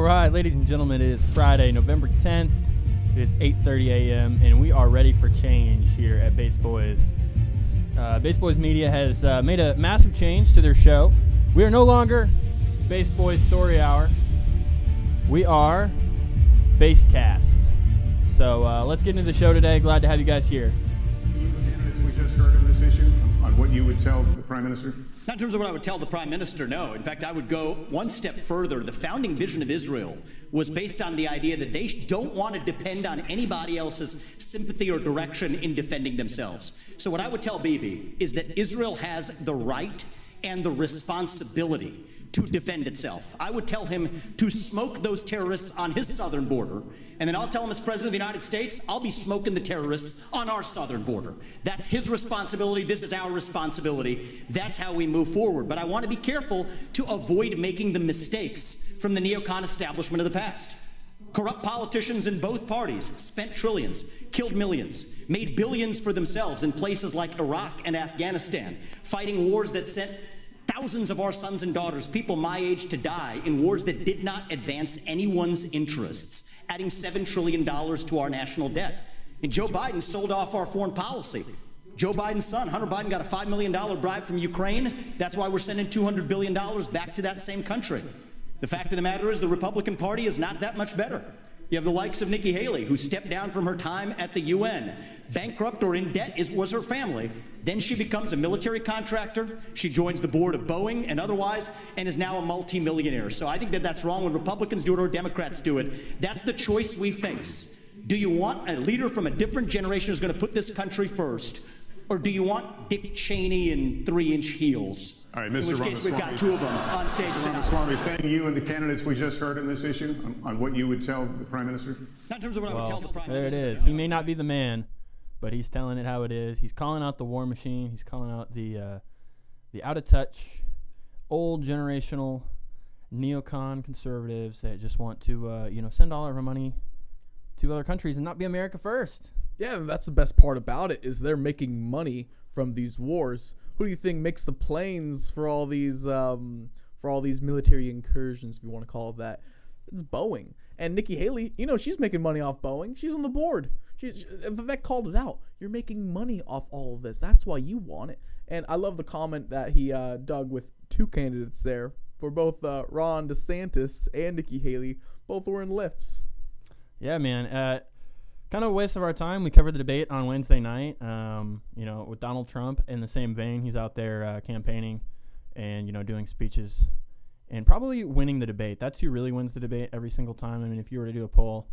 right, ladies and gentlemen, it is Friday, November 10th. It is 8:30 a.m., and we are ready for change here at Base Boys. Base Boys Media has made a massive change to their show. We are no longer Base Boys Story Hour. We are BasedCast. So let's get into the show today. Glad to have you guys here. The candidates we just heard on this issue, on what you would tell the Prime Minister? Not in terms of what I would tell the Prime Minister, no. In fact, I would go one step further. The founding vision of Israel was based on the idea that they don't want to depend on anybody else's sympathy or direction in defending themselves. So what I would tell Bibi is that Israel has the right and the responsibility to defend itself. I would tell him to smoke those terrorists on his southern border, and then I'll tell him as President of the United States, I'll be smoking the terrorists on our southern border. That's his responsibility. This is our responsibility. That's how we move forward. But I want to be careful to avoid making the mistakes from the neocon establishment of the past. Corrupt politicians in both parties spent trillions, killed millions, made billions for themselves in places like Iraq and Afghanistan, fighting wars that sent thousands of our sons and daughters, people my age, to die in wars that did not advance anyone's interests, adding $7 trillion to our national debt. And Joe Biden sold off our foreign policy. Joe Biden's son, Hunter Biden, got a $5 million bribe from Ukraine. That's why we're sending $200 billion back to that same country. The fact of the matter is the Republican Party is not that much better. You have the likes of Nikki Haley, who stepped down from her time at the UN. Bankrupt or in debt was her family. Then she becomes a military contractor. She joins the board of Boeing and otherwise, and is now a multimillionaire. So I think that that's wrong when Republicans do it or Democrats do it. That's the choice we face. Do you want a leader from a different generation who's going to put this country first? Or do you want Dick Cheney in 3-inch heels? All right, Mr. In which case, we've got two of them on stage. Mr. Ramaswamy, thank you and the candidates we just heard on this issue, on what you would tell the Prime Minister? Not in terms of what I would tell the Prime Minister. Minister. There it is. He may not be the man, but he's telling it how it is. He's calling out the war machine. He's calling out the out-of-touch, old generational neocon conservatives that just want to send all of our money to other countries and not be America first. Yeah, and that's the best part about it is they're making money from these wars. Who do you think makes the planes for all these military incursions, if you want to call it that? It's Boeing. And Nikki Haley, she's making money off Boeing. She's on the board. Vivek called it out. You're making money off all of this. That's why you want it. And I love the comment that he dug with two candidates there for both Ron DeSantis and Nikki Haley. Both were in lifts. Yeah, man. Kind of a waste of our time. We covered the debate on Wednesday night, with Donald Trump in the same vein. He's out there campaigning and, doing speeches and probably winning the debate. That's who really wins the debate every single time. I mean, if you were to do a poll,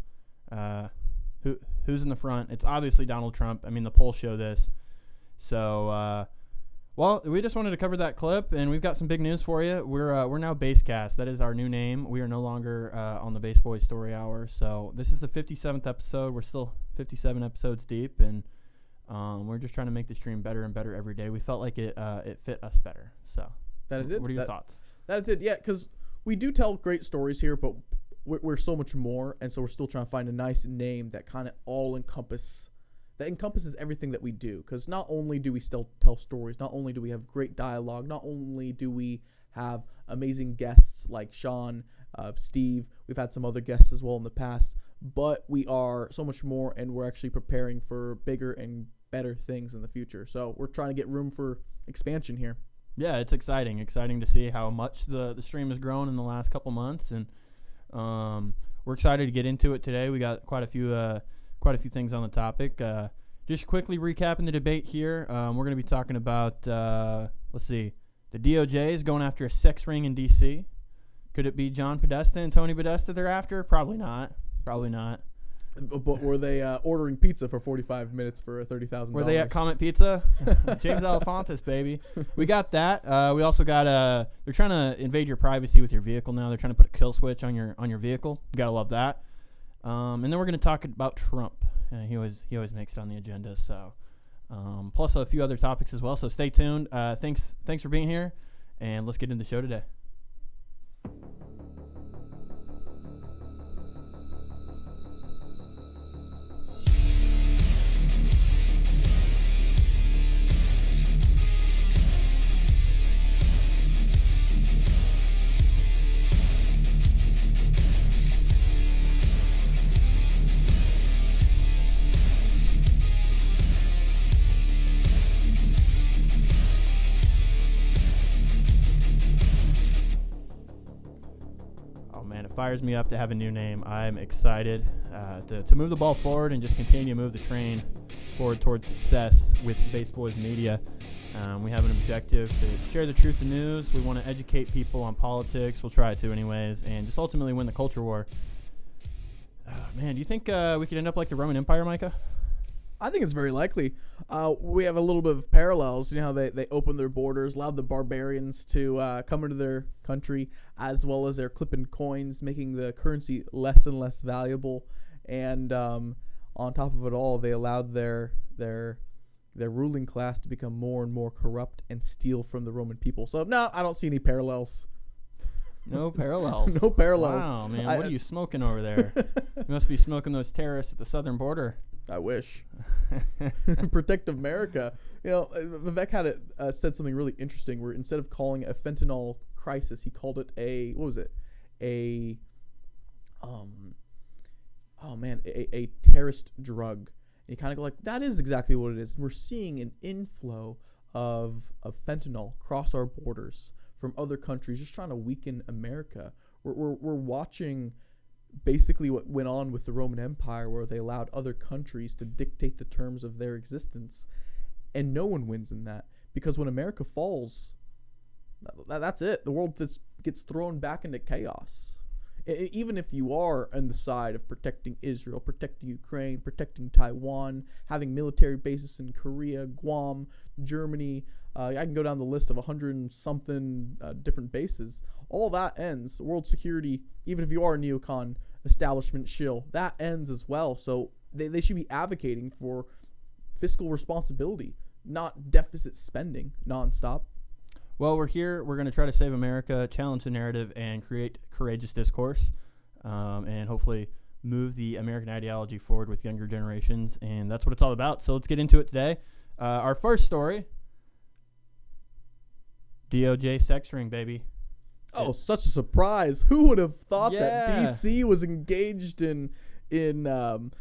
who's in the front? It's obviously Donald Trump. I mean, the polls show this. So, we just wanted to cover that clip, and we've got some big news for you. We're now BasedCast. That is our new name. We are no longer on the Base Boys Story Hour. So this is the 57th episode. We're still 57 episodes deep, and we're just trying to make the stream better and better every day. We felt like it fit us better. So that it did. What are your thoughts? That it did, yeah, because we do tell great stories here, but we're so much more, and so we're still trying to find a nice name that kind of encompasses everything that we do, because not only do we still tell stories, not only do we have great dialogue, not only do we have amazing guests like Sean, Steve, we've had some other guests as well in the past, but we are so much more, and we're actually preparing for bigger and better things in the future. So we're trying to get room for expansion here. Yeah, it's exciting to see how much the stream has grown in the last couple months, and we're excited to get into it today. We got quite a few things on the topic. Just quickly recapping the debate here. We're going to be talking about, the DOJ is going after a sex ring in D.C. Could it be John Podesta and Tony Podesta they're after? Probably not. But were they ordering pizza for 45 minutes for $30,000? Were they at Comet Pizza? James Alefantis, baby. We got that. We also got they're trying to invade your privacy with your vehicle now. They're trying to put a kill switch on your vehicle. You got to love that. And then we're going to talk about Trump. He always makes it on the agenda. So, plus a few other topics as well. So stay tuned. Thanks for being here, and let's get into the show today. man, it fires me up to have a new name. I'm excited to move the ball forward and just continue to move the train forward towards success with Base Boys Media. We have an objective to share the truth and news. We want to educate people on politics. We'll try to anyways, and just ultimately win the culture war. Man, do you think we could end up like the Roman Empire, Micah? I think it's very likely. We have a little bit of parallels. You know how they opened their borders, allowed the barbarians to come into their country, as well as their clipping coins, making the currency less and less valuable. And on top of it all, they allowed their ruling class to become more and more corrupt and steal from the Roman people. So no, I don't see any parallels. No parallels. No parallels. Wow, man, what are you smoking over there? You must be smoking those terrorists at the southern border. I wish. Protect America. You know, Vivek had said something really interesting where instead of calling it a fentanyl crisis, he called it a terrorist drug. And you kind of go like, that is exactly what it is. We're seeing an inflow of fentanyl across our borders from other countries, just trying to weaken America. We're watching basically what went on with the Roman Empire, where they allowed other countries to dictate the terms of their existence, and no one wins in that, because when America falls, that's it. The world gets thrown back into chaos. Even if you are on the side of protecting Israel, protecting Ukraine, protecting Taiwan, having military bases in Korea, Guam, Germany, I can go down the list of 100 and something different bases. All that ends. World security, even if you are a neocon establishment shill, that ends as well. So they should be advocating for fiscal responsibility, not deficit spending nonstop. Well, we're here. We're going to try to save America, challenge the narrative, and create courageous discourse, and hopefully move the American ideology forward with younger generations. And that's what it's all about. So let's get into it today. Our first story, DOJ sex ring, baby. Oh, such a surprise. Who would have thought that DC was engaged in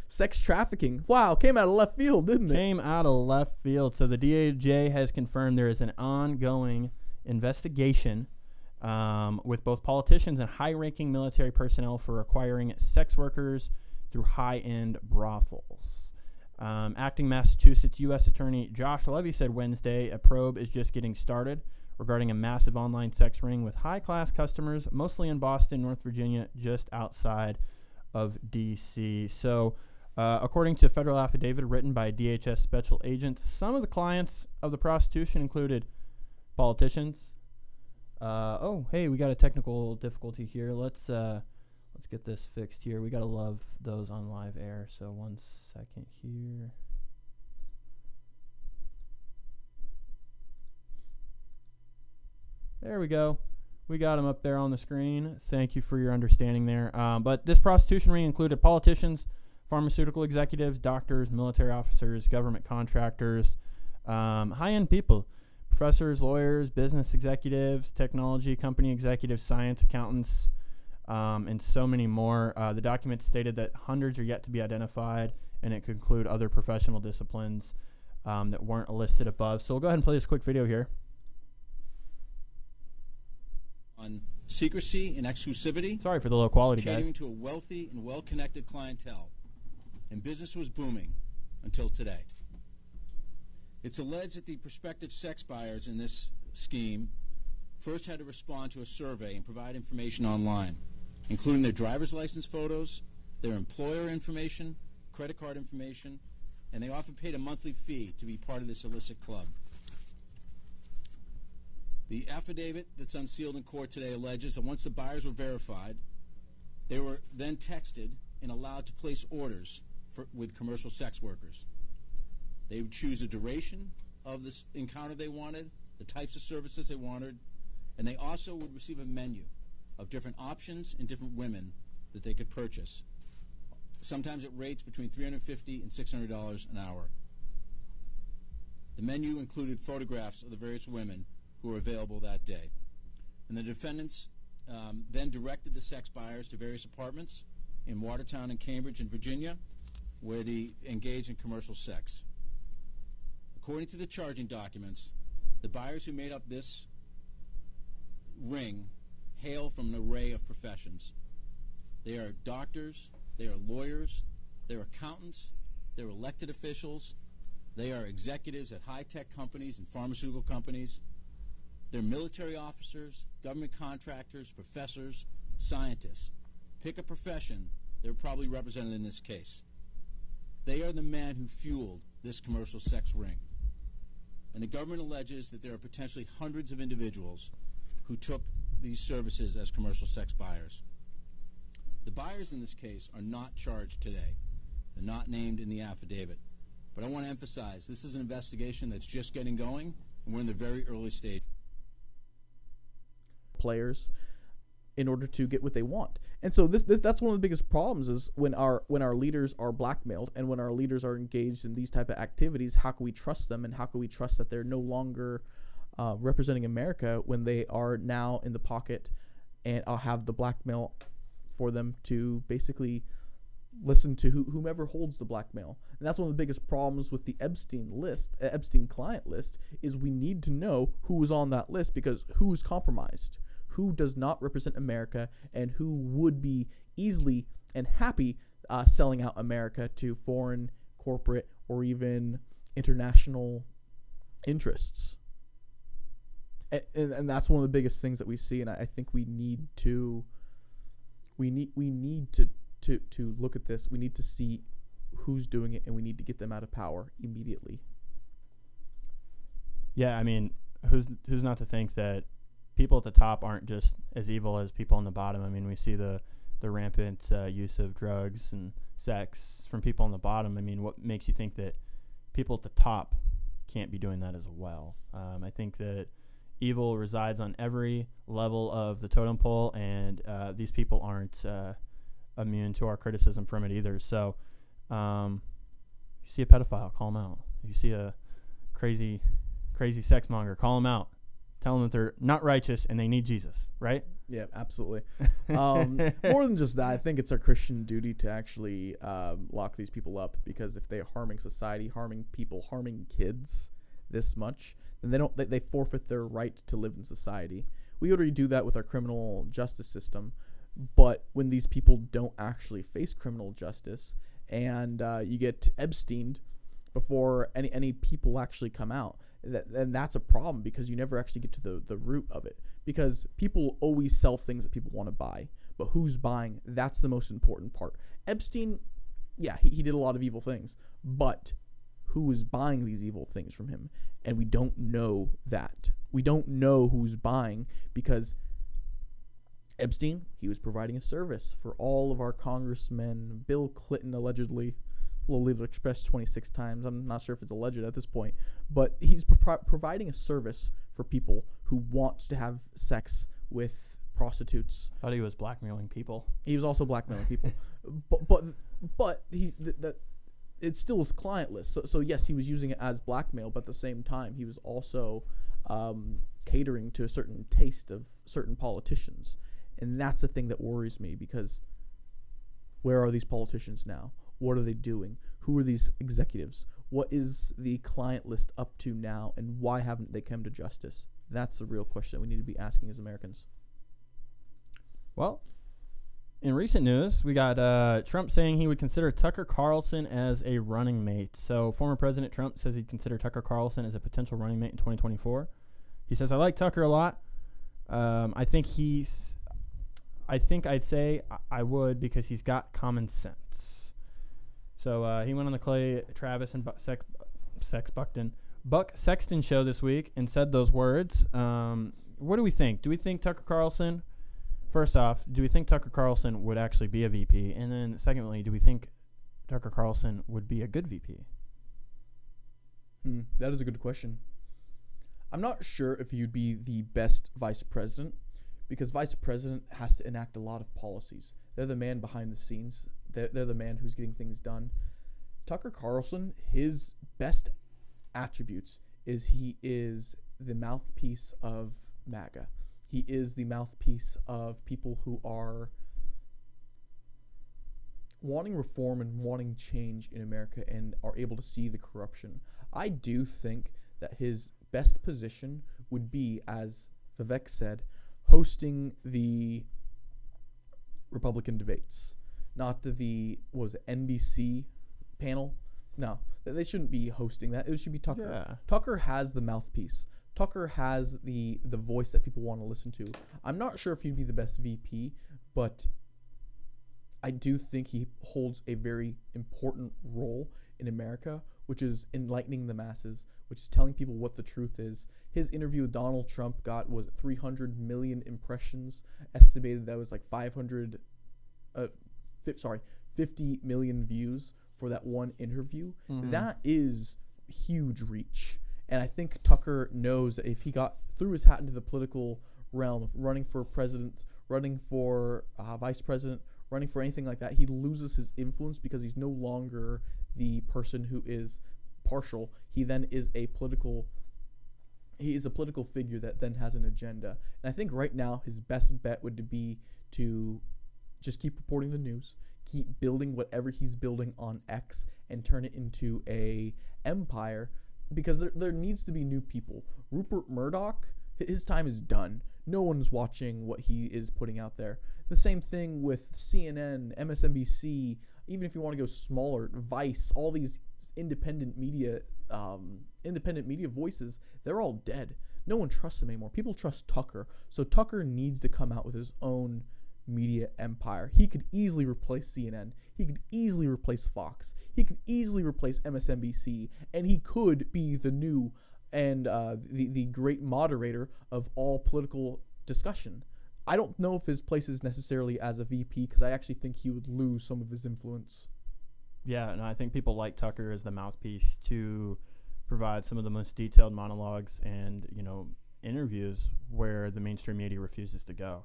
sex trafficking? Wow, came out of left field, didn't it? Came out of left field. So the DOJ has confirmed there is an ongoing investigation with both politicians and high-ranking military personnel for acquiring sex workers through high-end brothels. Acting Massachusetts U.S. Attorney Josh Levy said Wednesday a probe is just getting started regarding a massive online sex ring with high-class customers, mostly in Boston, North Virginia, just outside of D.C. So, according to a federal affidavit written by DHS special agents, some of the clients of the prostitution included politicians. Hey, we got a technical difficulty here. Let's get this fixed here. We gotta love those on live air. So 1 second here. There we go. We got them up there on the screen. Thank you for your understanding there. But this prostitution ring included politicians, pharmaceutical executives, doctors, military officers, government contractors, high-end people, professors, lawyers, business executives, technology company executives, science accountants, and so many more. The document stated that hundreds are yet to be identified, and it could include other professional disciplines that weren't listed above. So we'll go ahead and play this quick video here. On secrecy and exclusivity. Sorry for the low quality, guys. Catering to a wealthy and well-connected clientele, and business was booming until today. It's alleged that the prospective sex buyers in this scheme first had to respond to a survey and provide information online, including their driver's license photos, their employer information, credit card information, and they often paid a monthly fee to be part of this illicit club. The affidavit that's unsealed in court today alleges that once the buyers were verified, they were then texted and allowed to place orders with commercial sex workers. They would choose the duration of this encounter they wanted, the types of services they wanted, and they also would receive a menu of different options and different women that they could purchase, sometimes at rates between $350 and $600 an hour. The menu included photographs of the various women who were available that day. And the defendants then directed the sex buyers to various apartments in Watertown and Cambridge in Virginia, where they engaged in commercial sex. According to the charging documents, the buyers who made up this ring hail from an array of professions, They are doctors, they are lawyers, they're accountants, they're elected officials, they are executives at high-tech companies and pharmaceutical companies. They're military officers, government contractors, professors, scientists. Pick a profession, they're probably represented in this case. They are the men who fueled this commercial sex ring. And the government alleges that there are potentially hundreds of individuals who took these services as commercial sex buyers. The buyers in this case are not charged today. They're not named in the affidavit. But I want to emphasize, this is an investigation that's just getting going, and we're in the very early stage. Players in order to get what they want. And so that's one of the biggest problems is when our leaders are blackmailed and when our leaders are engaged in these type of activities, how can we trust them, and how can we trust that they're no longer representing America when they are now in the pocket and I'll have the blackmail for them to basically listen to whomever holds the blackmail. And that's one of the biggest problems with the Epstein client list is we need to know who is on that list, because who is compromised, who does not represent America, and who would be easily and happy selling out America to foreign, corporate, or even international interests. And that's one of the biggest things that we see, and I think we need to look at this. We need to see who's doing it, and we need to get them out of power immediately. Yeah, I mean, who's not to think that people at the top aren't just as evil as people on the bottom? I mean, we see the rampant use of drugs and sex from people on the bottom. I mean, what makes you think that people at the top can't be doing that as well? I think that evil resides on every level of the totem pole, and these people aren't immune to our criticism from it either. So if you see a pedophile, call them out. If you see a crazy sex monger, call them out. Tell them that they're not righteous and they need Jesus, right? Yeah, absolutely. More than just that, I think it's our Christian duty to actually lock these people up, because if they're harming society, harming people, harming kids this much, then they forfeit their right to live in society. We already do that with our criminal justice system, but when these people don't actually face criminal justice, and you get Epsteined before any people actually come out, then that's a problem, because you never actually get to the root of it. Because people always sell things that people want to buy, but who's buying? That's the most important part. Epstein, yeah, he did a lot of evil things, but who is buying these evil things from him? And we don't know that. We don't know who's buying, because Epstein, he was providing a service for all of our congressmen. Bill Clinton allegedly, Lolita expressed 26 times. I'm not sure if it's alleged at this point, but he's providing a service for people who want to have sex with prostitutes. I thought he was blackmailing people. He was also blackmailing people, but it's still his client list. So yes, he was using it as blackmail, but at the same time, he was also catering to a certain taste of certain politicians, and that's the thing that worries me, because where are these politicians now? What are they doing? Who are these executives? What is the client list up to now, and why haven't they come to justice? That's the real question that we need to be asking as Americans. Well, in recent news, we got Trump saying he would consider Tucker Carlson as a running mate. So former President Trump says he'd consider Tucker Carlson as a potential running mate in 2024. He says, I like Tucker a lot. I think I'd say I would, because he's got common sense. So he went on the Clay Travis and Buck Sexton show this week and said those words. What do we think? Do we think Tucker Carlson, first off, do we think Tucker Carlson would actually be a VP? And then secondly, do we think Tucker Carlson would be a good VP? That is a good question. I'm not sure if he'd be the best vice president, because vice president has to enact a lot of policies. They're the man behind the scenes. They're the man who's getting things done. Tucker Carlson, his best attributes is he is the mouthpiece of MAGA. He is the mouthpiece of people who are wanting reform and wanting change in America and are able to see the corruption. I do think that his best position would be, as Vivek said, hosting the Republican debates, not the NBC panel. No, they shouldn't be hosting that. It should be Tucker. Yeah. Tucker has the mouthpiece. Tucker has the voice that people want to listen to. I'm not sure if he'd be the best VP, but I do think he holds a very important role in America, which is enlightening the masses, which is telling people what the truth is. His interview with Donald Trump got 300 million impressions. Estimated that was like 50 million views for that one interview. Mm-hmm. That is huge reach. And I think Tucker knows that if he threw his hat into the political realm of running for president, running for vice president, running for anything like that, he loses his influence because he's no longer the person who is partial. He then is a political figure that then has an agenda. And I think right now his best bet would be to just keep reporting the news, keep building whatever he's building on X, and turn it into a empire, because there needs to be new people. Rupert Murdoch, his time is done. No one's watching what he is putting out there. The same thing with CNN, MSNBC, even if you want to go smaller, Vice, all these independent media voices, they're all dead. No one trusts them anymore. People trust Tucker. So Tucker needs to come out with his own media empire. He could easily replace CNN. He could easily replace Fox. He could easily replace MSNBC, and he could be the new and the great moderator of all political discussion. I don't know if his place is necessarily as a VP, because I actually think he would lose some of his influence. Yeah, and I think people like Tucker as the mouthpiece to provide some of the most detailed monologues and interviews where the mainstream media refuses to go.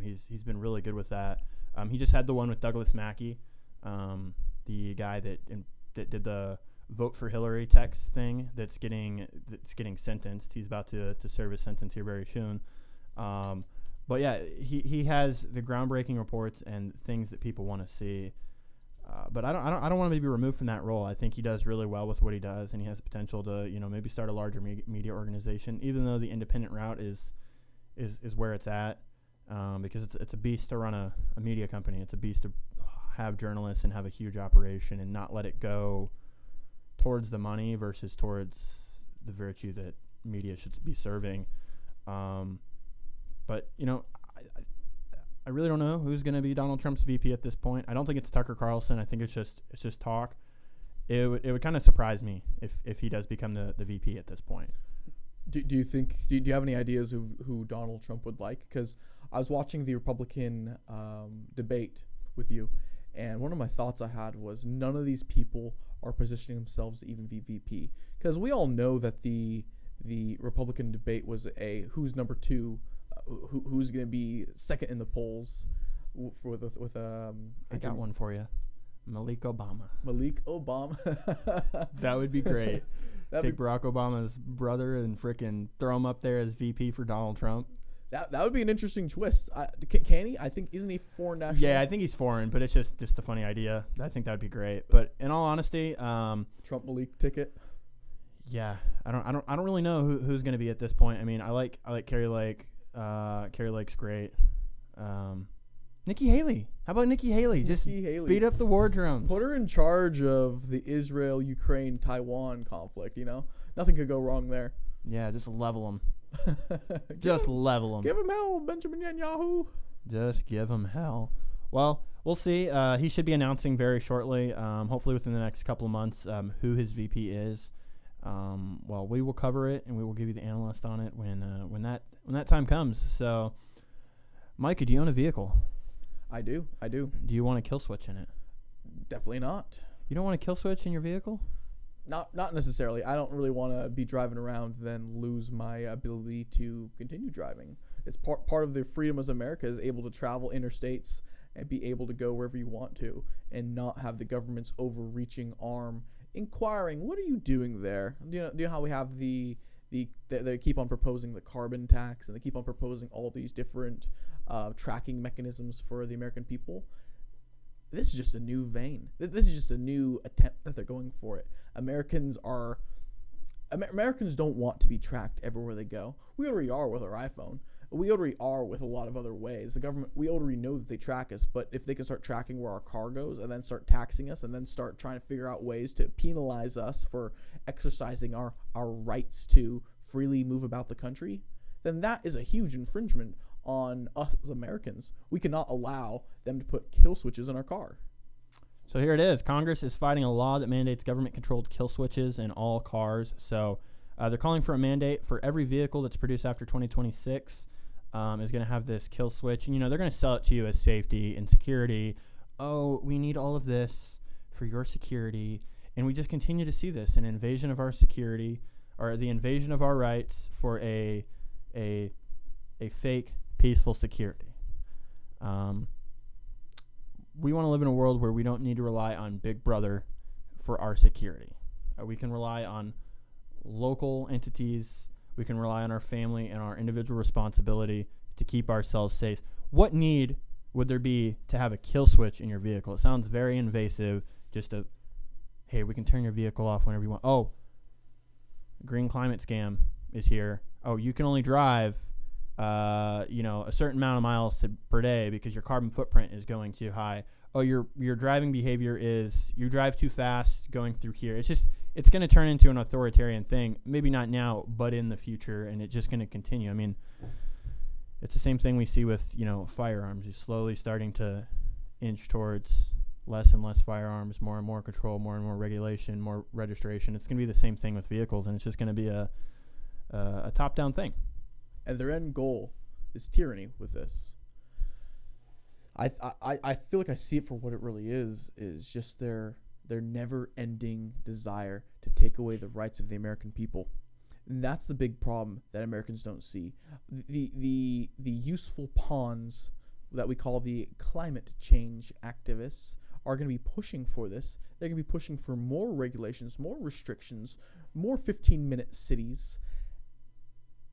He's been really good with that. He just had the one with Douglas Mackey, the guy that did the vote for Hillary text thing that's getting sentenced. He's about to serve his sentence here very soon. But yeah, he has the groundbreaking reports and things that people want to see. But I don't want to be removed from that role. I think he does really well with what he does, and he has the potential to maybe start a larger media organization, even though the independent route is where it's at. Because it's a beast to run a media company. It's a beast to have journalists and have a huge operation and not let it go towards the money versus towards the virtue that media should be serving. But I really don't know who's going to be Donald Trump's VP at this point. I don't think it's Tucker Carlson. I think it's just talk. It would kind of surprise me if he does become the VP at this point. Do you have any ideas of who Donald Trump would like? Because I was watching the Republican debate with you, and one of my thoughts I had was none of these people are positioning themselves to even be VP. Because we all know that the Republican debate was a who's number two, who's going to be second in the polls I got one for you. Malik Obama. That would be great. Take Barack Obama's brother and frickin' throw him up there as VP for Donald Trump. That would be an interesting twist. Can he? I think, isn't he foreign national? Yeah, I think he's foreign, but it's just a funny idea. I think that would be great. But in all honesty, Trump Malik ticket. Yeah, I don't really know who's going to be at this point. I mean, I like Carrie Lake. Carrie Lake's great. Nikki Haley. How about Nikki Haley? Beat up the war drums. Put her in charge of the Israel, Ukraine, Taiwan conflict. Nothing could go wrong there. Yeah, just level them. Level them. Give him hell, Benjamin Netanyahu. Just give him hell. Well, we'll see. He should be announcing very shortly, hopefully within the next couple of months, who his VP is. Well, we will cover it, and we will give you the analyst on it when that time comes. So, Micah, do you own a vehicle? I do. Do you want a kill switch in it? Definitely not. You don't want a kill switch in your vehicle? Not necessarily. I don't really want to be driving around then lose my ability to continue driving. It's part of the freedom as America is able to travel interstates and be able to go wherever you want to and not have the government's overreaching arm inquiring, what are you doing there? Do you know how we have they keep on proposing the carbon tax, and they keep on proposing all these different tracking mechanisms for the American people? This is just a new vein. This is just a new attempt that they're going for it. Americans don't want to be tracked everywhere they go. We already are with our iPhone. We already are with a lot of other ways. The government, we already know that they track us, but if they can start tracking where our car goes and then start taxing us and then start trying to figure out ways to penalize us for exercising our rights to freely move about the country, then that is a huge infringement on us as Americans. We cannot allow them to put kill switches in our car. So here it is. Congress is fighting a law that mandates government-controlled kill switches in all cars. So they're calling for a mandate for every vehicle that's produced after 2026 is going to have this kill switch. And, they're going to sell it to you as safety and security. Oh, we need all of this for your security. And we just continue to see this, an invasion of our security, or the invasion of our rights for a fake, peaceful security. We want to live in a world where we don't need to rely on Big Brother for our security. We can rely on local entities. We can rely on our family and our individual responsibility to keep ourselves safe. What need would there be to have a kill switch in your vehicle? It sounds very invasive. Hey, we can turn your vehicle off whenever you want. Oh, green climate scam is here. Oh, you can only drive, a certain amount of miles per day because your carbon footprint is going too high. Oh, your driving behavior is you drive too fast going through here. It's going to turn into an authoritarian thing. Maybe not now, but in the future, and it's just going to continue. I mean, it's the same thing we see with, firearms. You're slowly starting to inch towards less and less firearms, more and more control, more and more regulation, more registration. It's going to be the same thing with vehicles, and it's just going to be a top-down thing. And their end goal is tyranny with this. I feel like I see it for what it really is just their never-ending desire to take away the rights of the American people. And that's the big problem that Americans don't see. The useful pawns that we call the climate change activists are going to be pushing for this. They're going to be pushing for more regulations, more restrictions, more 15-minute cities.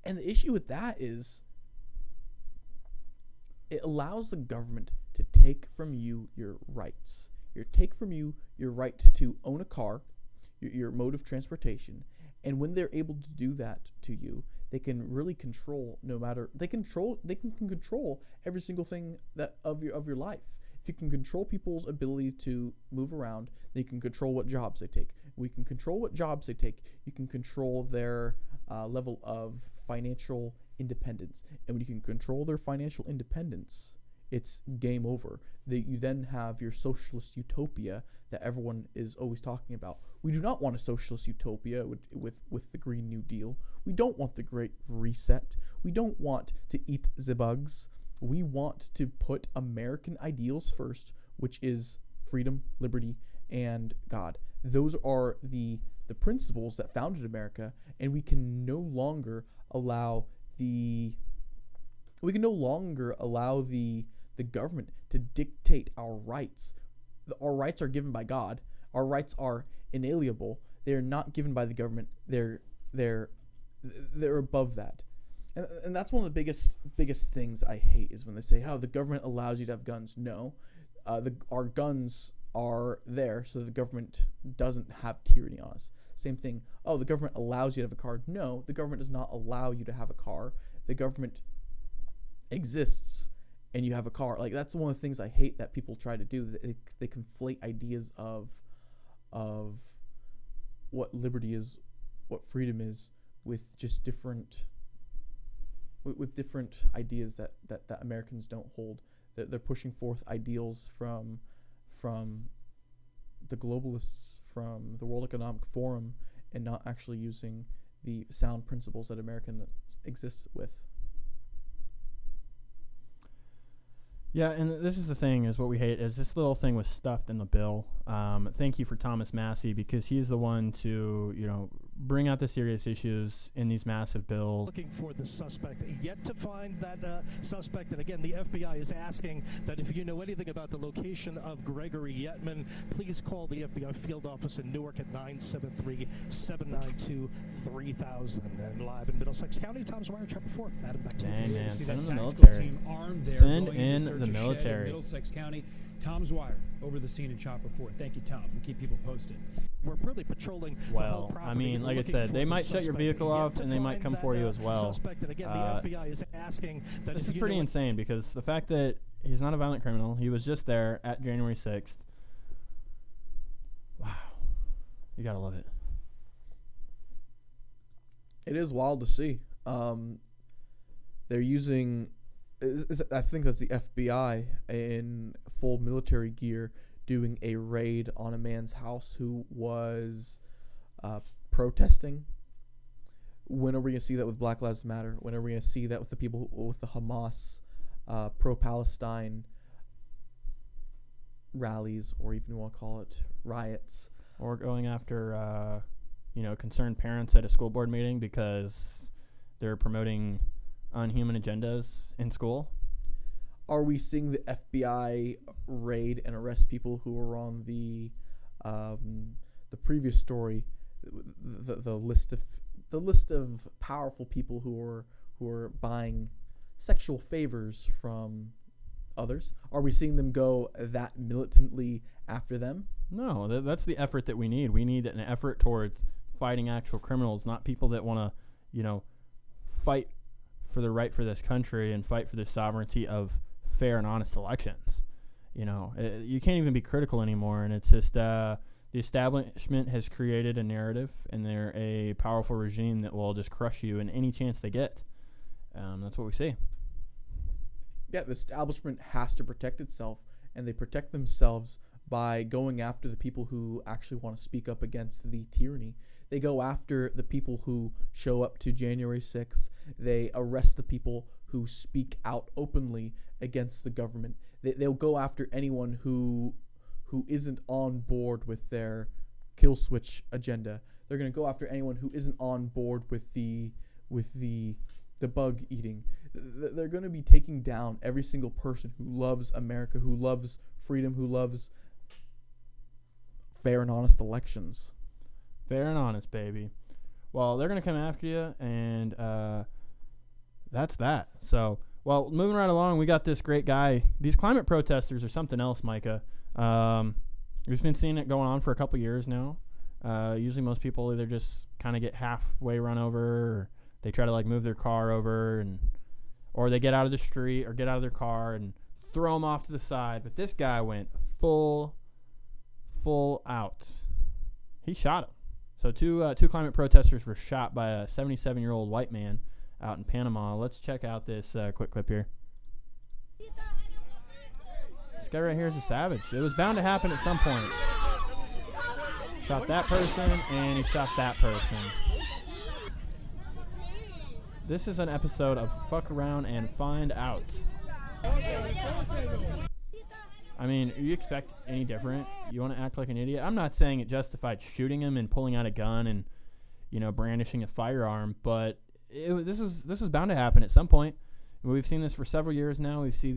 And the issue with that is it allows the government to take from you your rights. Take from you your right to own a car, your mode of transportation. And when they're able to do that to you, they can really control they can control every single thing of your life. If you can control people's ability to move around, they can control what jobs they take. We can control what jobs they take. You can control their level of financial independence. And when you can control their financial independence, it's game over. You then have your socialist utopia that everyone is always talking about. We do not want a socialist utopia with the Green New Deal. We don't want the Great Reset. We don't want to eat the bugs. We want to put American ideals first, which is freedom, liberty, and God. Those are the principles that founded America, and we can no longer allow the government to dictate our rights. Our rights are given by God. Our rights are inalienable. They are not given by the government. They're above that. And that's one of the biggest things I hate is when they say, "Oh, the government allows you to have guns." No, our guns are there so the government doesn't have tyranny on us. Same thing. Oh, the government allows you to have a car. No, the government does not allow you to have a car. The government exists, and you have a car. Like, that's one of the things I hate that people try to do. They conflate ideas of what liberty is, what freedom is, with just different ideas that Americans don't hold. They're pushing forth ideals from the globalists, from the World Economic Forum, and not actually using the sound principles that America exists with. Yeah, and this is the thing, is what we hate, is this little thing was stuffed in the bill. Thank you for Thomas Massey, because he's the one to, bring out the serious issues in these massive bills. Looking for the suspect, yet to find that suspect. And again, the FBI is asking that if you know anything about the location of Gregory Yetman, please call the FBI field office in Newark at 973-792-3000. And live in Middlesex County, Tom's Wire, Chapter 4. Adam, back to you. Dang, man, send in the military. Send in the military. Middlesex County. Tom Zwire over the scene in Chopper 4. Thank you, Tom. We'll keep people posted. We're really patrolling the whole Well, property. I mean, like I looking said, for they the might shut your suspect. vehicle Yet off to and they might find come that, for you as well. Suspect, and again, the FBI is asking that This if is you pretty know insane because the fact that he's not a violent criminal, he was just there at January 6th. Wow. You gotta love it. It is wild to see. They're using, I think that's the FBI in full military gear doing a raid on a man's house who was protesting. When are we going to see that with Black Lives Matter? When are we going to see that with the people, with the Hamas pro-Palestine rallies, or even you want to call it riots? Or going after, concerned parents at a school board meeting because they're promoting unhuman agendas in school. Are we seeing the FBI raid and arrest people who were on the previous story, the list of powerful people who are buying sexual favors from others? Are we seeing them go that militantly after them? No, that's the effort that we need. We need an effort towards fighting actual criminals, not people that want to, fight for the right for this country and fight for the sovereignty of fair and honest elections. You can't even be critical anymore, and it's just the establishment has created a narrative, and they're a powerful regime that will just crush you in any chance they get. That's what we see. Yeah, the establishment has to protect itself, and they protect themselves by going after the people who actually want to speak up against the tyranny. They go after the people who show up to January 6th. They arrest the people who speak out openly against the government. They'll go after anyone who isn't on board with their kill switch agenda. They're going to go after anyone who isn't on board with the bug eating. They're going to be taking down every single person who loves America, who loves freedom, who loves fair and honest elections. Fair and honest, baby. Well, they're going to come after you, and that's that. So, well, moving right along, we got this great guy. These climate protesters are something else, Micah. We've been seeing it going on for a couple years now. Usually most people either just kind of get halfway run over, or they try to move their car over, or they get out of the street or get out of their car and throw them off to the side. But this guy went full out. He shot him. So two climate protesters were shot by a 77-year-old white man out in Panama. Let's check out this quick clip here. This guy right here is a savage. It was bound to happen at some point. Shot that person, and he shot that person. This is an episode of Fuck Around and Find Out. I mean, you expect any different? You want to act like an idiot? I'm not saying it justified shooting him and pulling out a gun and, brandishing a firearm, but this is bound to happen at some point. We've seen this for several years now. We see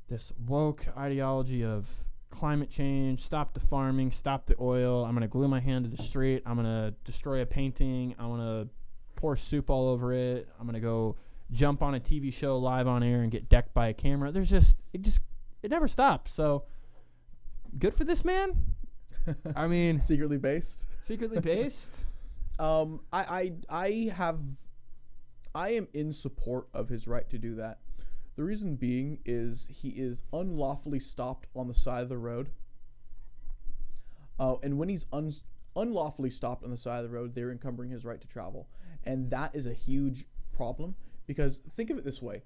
this woke ideology of climate change, stop the farming, stop the oil. I'm going to glue my hand to the street. I'm going to destroy a painting. I want to pour soup all over it. I'm going to go jump on a TV show live on air and get decked by a camera. It never stops. So good for this man. I mean, Secretly based. I am in support of his right to do that. The reason being is he is unlawfully stopped on the side of the road. And when he's unlawfully stopped on the side of the road, they're encumbering his right to travel. And that is a huge problem, because think of it this way.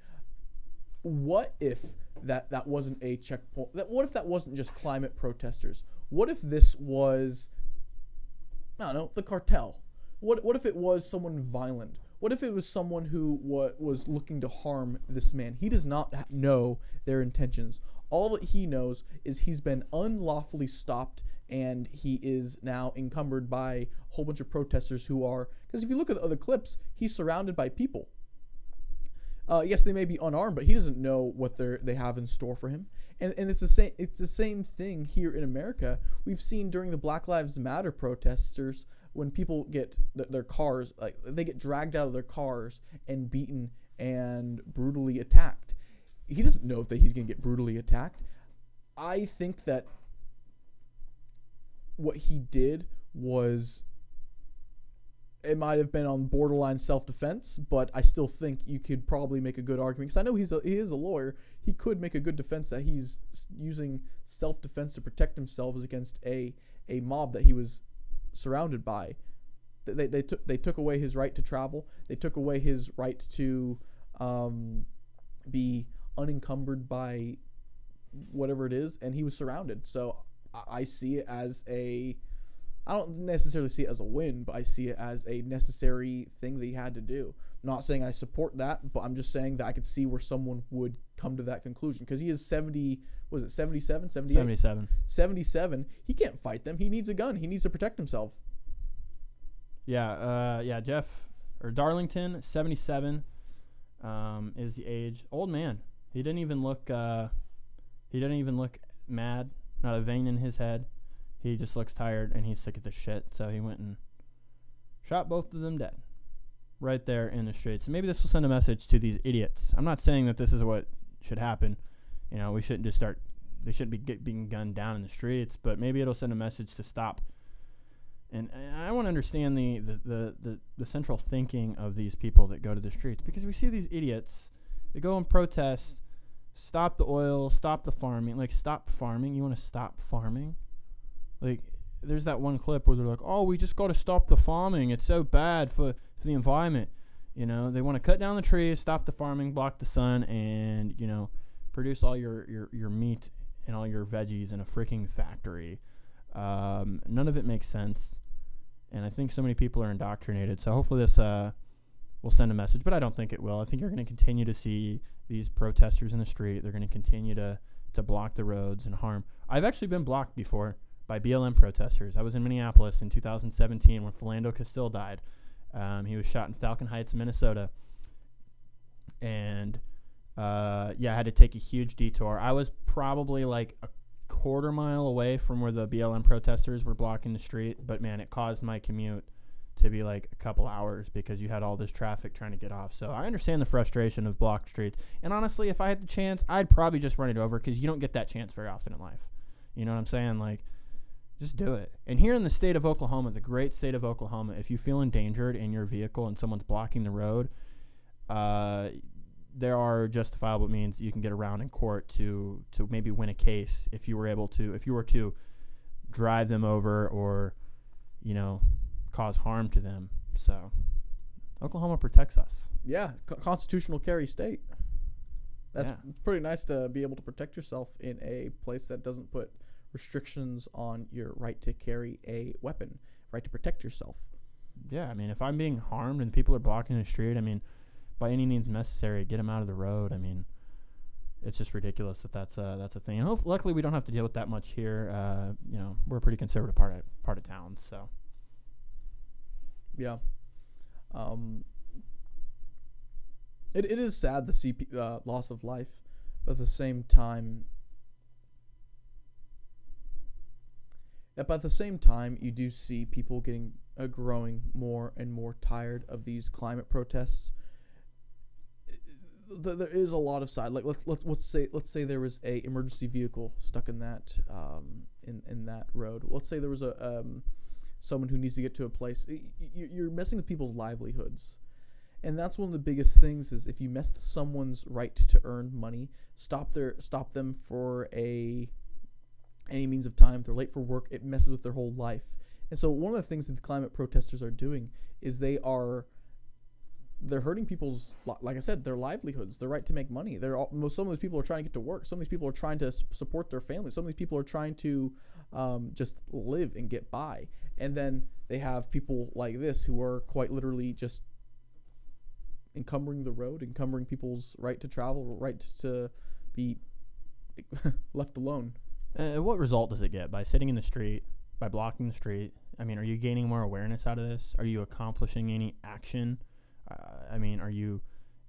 What if that wasn't a checkpoint? What if that wasn't just climate protesters? What if this was, I don't know, the cartel? What if it was someone violent? What if it was someone who was looking to harm this man? He does not know their intentions. All that he knows is he's been unlawfully stopped, and he is now encumbered by a whole bunch of protesters who are, because if you look at the other clips, he's surrounded by people. Yes, they may be unarmed, but he doesn't know what they have in store for him. And it's the same thing here in America. We've seen during the Black Lives Matter protesters, when people get their cars, they get dragged out of their cars and beaten and brutally attacked. He doesn't know if he's going to get brutally attacked. I think that what he did was, it might have been on borderline self-defense, but I still think you could probably make a good argument, because I know he is a lawyer. He could make a good defense that he's using self-defense to protect himself against a mob that he was surrounded by. They took away his right to travel. They took away his right to be unencumbered by whatever it is, and he was surrounded. So I see it as I don't necessarily see it as a win, but I see it as a necessary thing that he had to do. I'm not saying I support that, but I'm just saying that I could see where someone would come to that conclusion, because he is 77, 78? 77. He can't fight them. He needs a gun. He needs to protect himself. Yeah, Jeff, or Darlington, 77, is the age. Old man. He didn't even look mad. Not a vein in his head. He just looks tired, and he's sick of this shit. So he went and shot both of them dead right there in the streets. And maybe this will send a message to these idiots. I'm not saying that this is what should happen. You know, we shouldn't just start. They shouldn't be being gunned down in the streets. But maybe it'll send a message to stop. And I want to understand the central thinking of these people that go to the streets, because we see these idiots. They go and protest. Stop the oil. Stop the farming. Like, stop farming. You want to stop farming? Like, there's that one clip where they're like, oh, we just got to stop the farming. It's so bad for the environment. You know, they want to cut down the trees, stop the farming, block the sun, and, you know, produce all your meat and all your veggies in a freaking factory. None of it makes sense. And I think so many people are indoctrinated. So hopefully this will send a message, but I don't think it will. I think you're going to continue to see these protesters in the street. They're going to continue to block the roads and harm. I've actually been blocked before by BLM protesters. I was in Minneapolis in 2017 when Philando Castile died. He was shot in Falcon Heights, Minnesota. And, I had to take a huge detour. I was probably like a quarter mile away from where the BLM protesters were blocking the street. But, man, it caused my commute to be like a couple hours because you had all this traffic trying to get off. So I understand the frustration of blocked streets. And honestly, if I had the chance, I'd probably just run it over, because you don't get that chance very often in life. You know what I'm saying? Like, just do it. And here in the state of Oklahoma, the great state of Oklahoma, if you feel endangered in your vehicle and someone's blocking the road, there are justifiable means you can get around in court to maybe win a case if you were to drive them over or, you know, cause harm to them. So Oklahoma protects us. Yeah, constitutional carry state. That's pretty nice to be able to protect yourself in a place that doesn't put restrictions on your right to carry a weapon, right to protect yourself. Yeah, I mean, if I'm being harmed and people are blocking the street, I mean, by any means necessary, get them out of the road. I mean, it's just ridiculous that's a thing. And luckily, we don't have to deal with that much here. You know, we're a pretty conservative part of town, so. Yeah. It is sad to see loss of life, but at the same time, you do see people growing more and more tired of these climate protests. There is a lot of side. Like let's say there was a emergency vehicle stuck in that in that road. Let's say there was a someone who needs to get to a place. You're messing with people's livelihoods. And that's one of the biggest things is if you mess with someone's right to earn money, stop them for any means of time. If they're late for work, it messes with their whole life. And so one of the things that the climate protesters are doing is they're hurting people's, like I said, their livelihoods, their right to make money. Some of these people are trying to get to work. Some of these people are trying to support their families. Some of these people are trying to just live and get by. And then they have people like this who are quite literally just encumbering the road, encumbering people's right to travel, right to be left alone. What result does it get by sitting in the street, by blocking the street? I mean, are you gaining more awareness out of this? Are you accomplishing any action? I mean, are you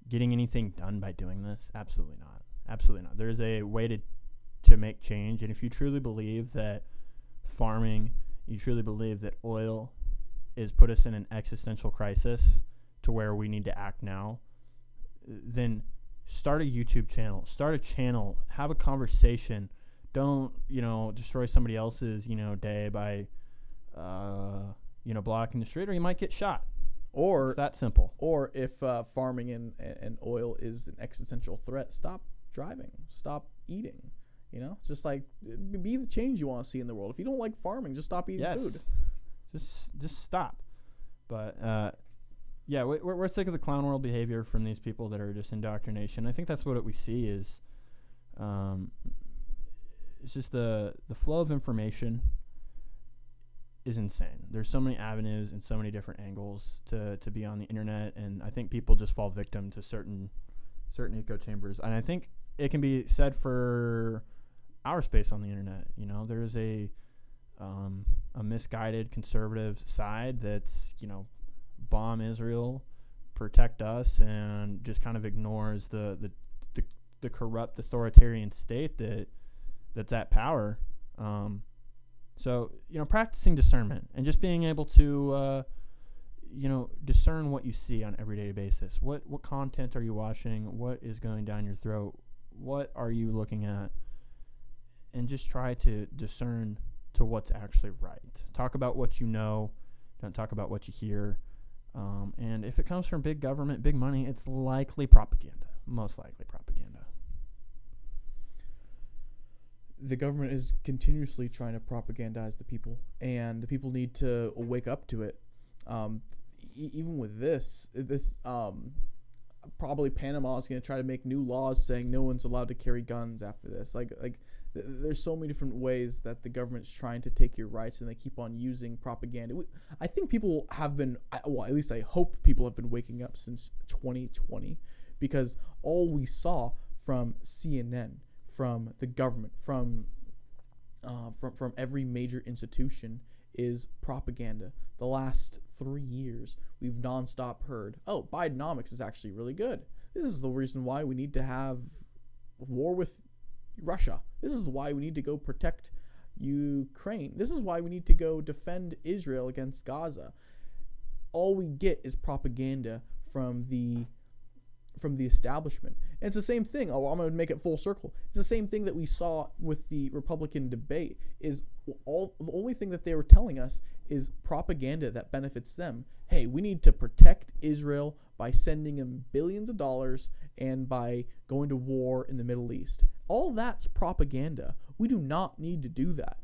getting anything done by doing this? Absolutely not. Absolutely not. There's a way to make change. And if you truly believe that farming, you truly believe that oil is put us in an existential crisis to where we need to act now, then start a YouTube channel, have a conversation. Don't, destroy somebody else's, day by, blocking the street, or you might get shot. Or it's that simple. Or if farming and oil is an existential threat, stop driving, stop eating. Just like be the change you want to see in the world. If you don't like farming, just stop eating food. Just stop. But we're sick of the clown world behavior from these people that are just indoctrination. I think that's what we see is, it's just the flow of information is insane. There's so many avenues and so many different angles to be on the internet, and I think people just fall victim to certain echo chambers. And I think it can be said for our space on the internet. There's a misguided conservative side that's, bomb Israel, protect us, and just kind of ignores the corrupt authoritarian state that's at power. So, practicing discernment and just being able to, discern what you see on an everyday basis. What content are you watching? What is going down your throat? What are you looking at? And just try to discern to what's actually right. Talk about what you know. Don't talk about what you hear. And if it comes from big government, big money, it's likely propaganda. Most likely propaganda. The government is continuously trying to propagandize the people, and the people need to wake up to it. Even with this, probably Panama is going to try to make new laws saying no one's allowed to carry guns after this. There's so many different ways that the government's trying to take your rights, and they keep on using propaganda. I think people have been, at least I hope people have been waking up since 2020, because all we saw from CNN, from the government, from every major institution is propaganda. The last 3 years, we've nonstop heard, Bidenomics is actually really good. This is the reason why we need to have war with Russia. This is why we need to go protect Ukraine. This is why we need to go defend Israel against Gaza. All we get is propaganda from the establishment. And it's the same thing. I'm going to make it full circle. It's the same thing that we saw with the Republican debate. Is the only thing that they were telling us is propaganda that benefits them. Hey, we need to protect Israel by sending them billions of dollars and by going to war in the Middle East. All that's propaganda. We do not need to do that.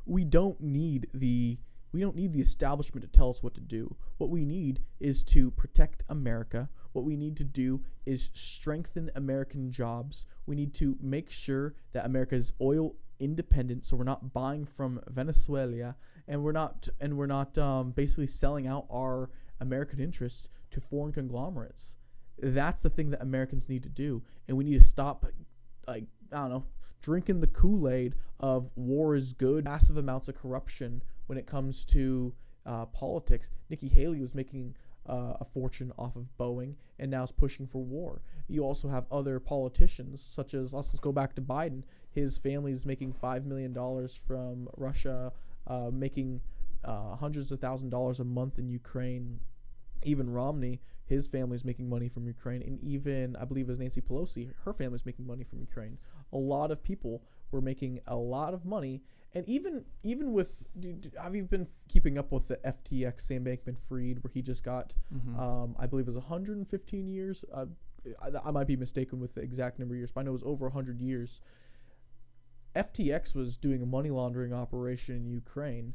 We don't need the establishment to tell us what to do. What we need is to protect America. What we need to do is strengthen American jobs. We need to make sure that America is oil independent, so we're not buying from Venezuela, and we're not basically selling out our American interests to foreign conglomerates. That's the thing that Americans need to do, and we need to stop, drinking the Kool-Aid of war is good, massive amounts of corruption when it comes to politics. Nikki Haley was making a fortune off of Boeing and now is pushing for war. You also have other politicians, such as, let's go back to Biden. His family is making $5 million from Russia, making hundreds of thousands of dollars a month in Ukraine. Even Romney, his family is making money from Ukraine. And even, I believe it was Nancy Pelosi, her family is making money from Ukraine. A lot of people were making a lot of money. And even with, have you been keeping up with the FTX, Sam Bankman-Fried, where he just got, I believe it was 115 years. I might be mistaken with the exact number of years, but I know it was over 100 years. FTX was doing a money laundering operation in Ukraine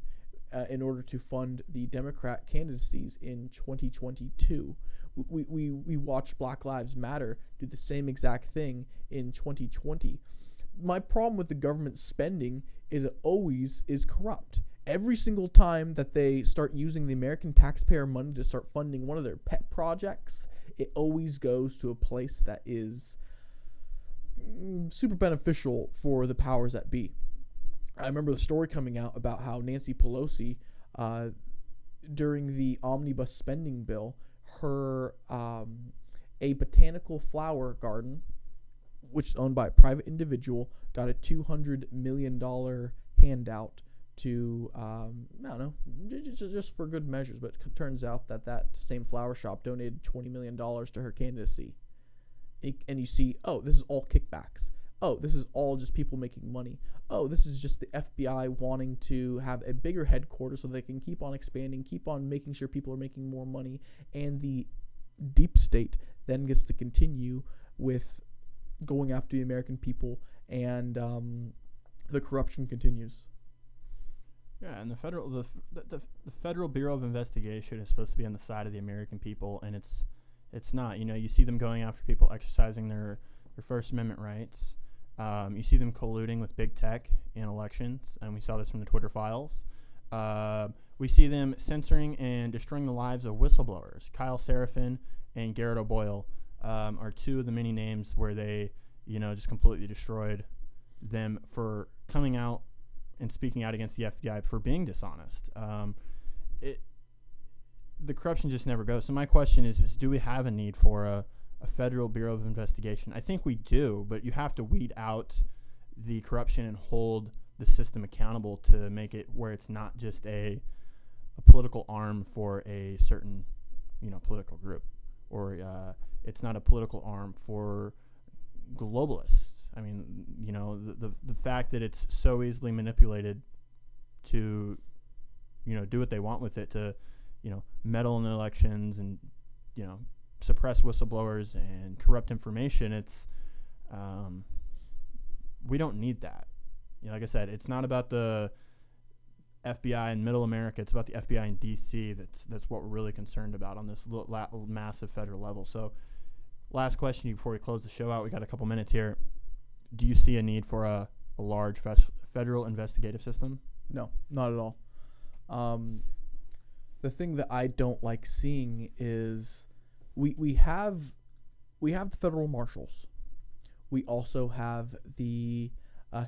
in order to fund the Democrat candidacies in 2022. We watched Black Lives Matter do the same exact thing in 2020. My problem with the government spending is it always is corrupt. Every single time that they start using the American taxpayer money to start funding one of their pet projects, it always goes to a place that is super beneficial for the powers that be. I remember the story coming out about how Nancy Pelosi, during the omnibus spending bill, her a botanical flower garden, which is owned by a private individual, got a $200 million handout to, just for good measures. But it turns out that same flower shop donated $20 million to her candidacy. And you see, this is all kickbacks. oh, this is all just people making money. Oh, this is just the FBI wanting to have a bigger headquarters so they can keep on expanding, keep on making sure people are making more money. And the deep state then gets to continue with going after the American people, and the corruption continues. Yeah, and the Federal Bureau of Investigation is supposed to be on the side of the American people, and it's not. You know, you see them going after people exercising their First Amendment rights. You see them colluding with big tech in elections, and we saw this from the Twitter files. We see them censoring and destroying the lives of whistleblowers. Kyle Seraphin and Garrett O'Boyle are two of the many names where they, just completely destroyed them for coming out and speaking out against the FBI for being dishonest. The corruption just never goes. So my question is do we have a need for a Federal Bureau of Investigation? I think we do, but you have to weed out the corruption and hold the system accountable to make it where it's not just a political arm for a certain, political group, or it's not a political arm for globalists. I mean, the fact that it's so easily manipulated to, do what they want with it, to, meddle in the elections and, suppress whistleblowers and corrupt information. It's, we don't need that. Like I said, it's not about the FBI in Middle America. It's about the FBI in D.C. That's what we're really concerned about on this massive federal level. So, last question before we close the show out. We got a couple minutes here. Do you see a need for a large federal investigative system? No, not at all. The thing that I don't like seeing is we have the federal marshals. We also have the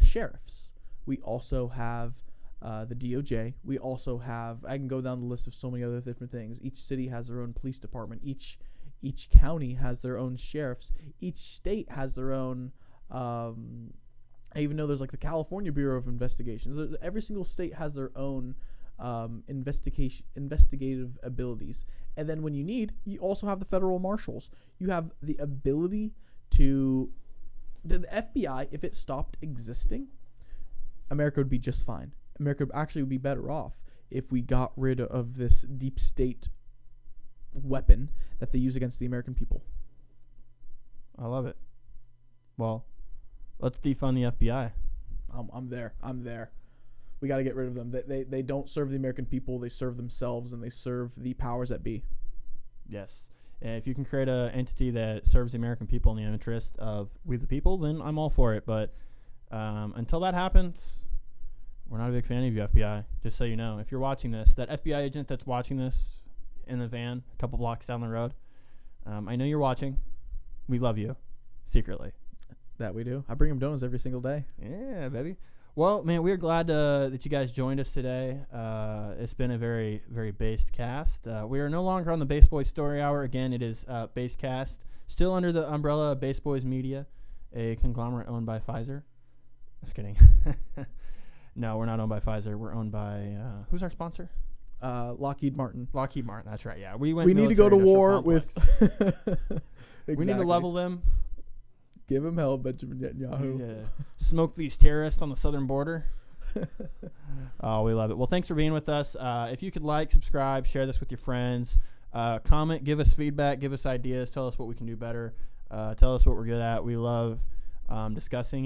sheriffs. We also have the DOJ. We also have, I can go down the list of so many other different things. Each city has their own police department. Each county has their own sheriffs. Each state has their own, I even know there's like the California Bureau of Investigations. Every single state has their own investigative abilities. And then when you need, you also have the federal marshals. You have the ability to, the FBI, if it stopped existing, America would be just fine. America would actually be better off if we got rid of this deep state weapon that they use against the American people. I love it. Well, let's defund the FBI. I'm there. We got to get rid of them. They don't serve the American people. They serve themselves, and they serve the powers that be. Yes. And if you can create an entity that serves the American people in the interest of we the people, then I'm all for it. But until that happens, we're not a big fan of you, FBI. Just so you know, if you're watching this, that FBI agent that's watching this in the van a couple blocks down the road, I know you're watching. We love you, secretly. That we do. I bring him donuts every single day. Yeah, baby. Well, man, we're glad that you guys joined us today. It's been a very, very based cast. We are no longer on the Base Boys Story Hour. Again, it is BasedCast, still under the umbrella of Base Boys Media, a conglomerate owned by Pfizer. Just kidding. No, we're not owned by Pfizer. We're owned by, who's our sponsor? Lockheed Martin. Lockheed Martin, that's right, yeah. We need to go to war with... Exactly. We need to level them. Give him hell, Benjamin Netanyahu. Yeah. Smoke these terrorists on the southern border. Oh, we love it. Well, thanks for being with us. If you could like, subscribe, share this with your friends, comment, give us feedback, give us ideas, tell us what we can do better, tell us what we're good at. We love discussing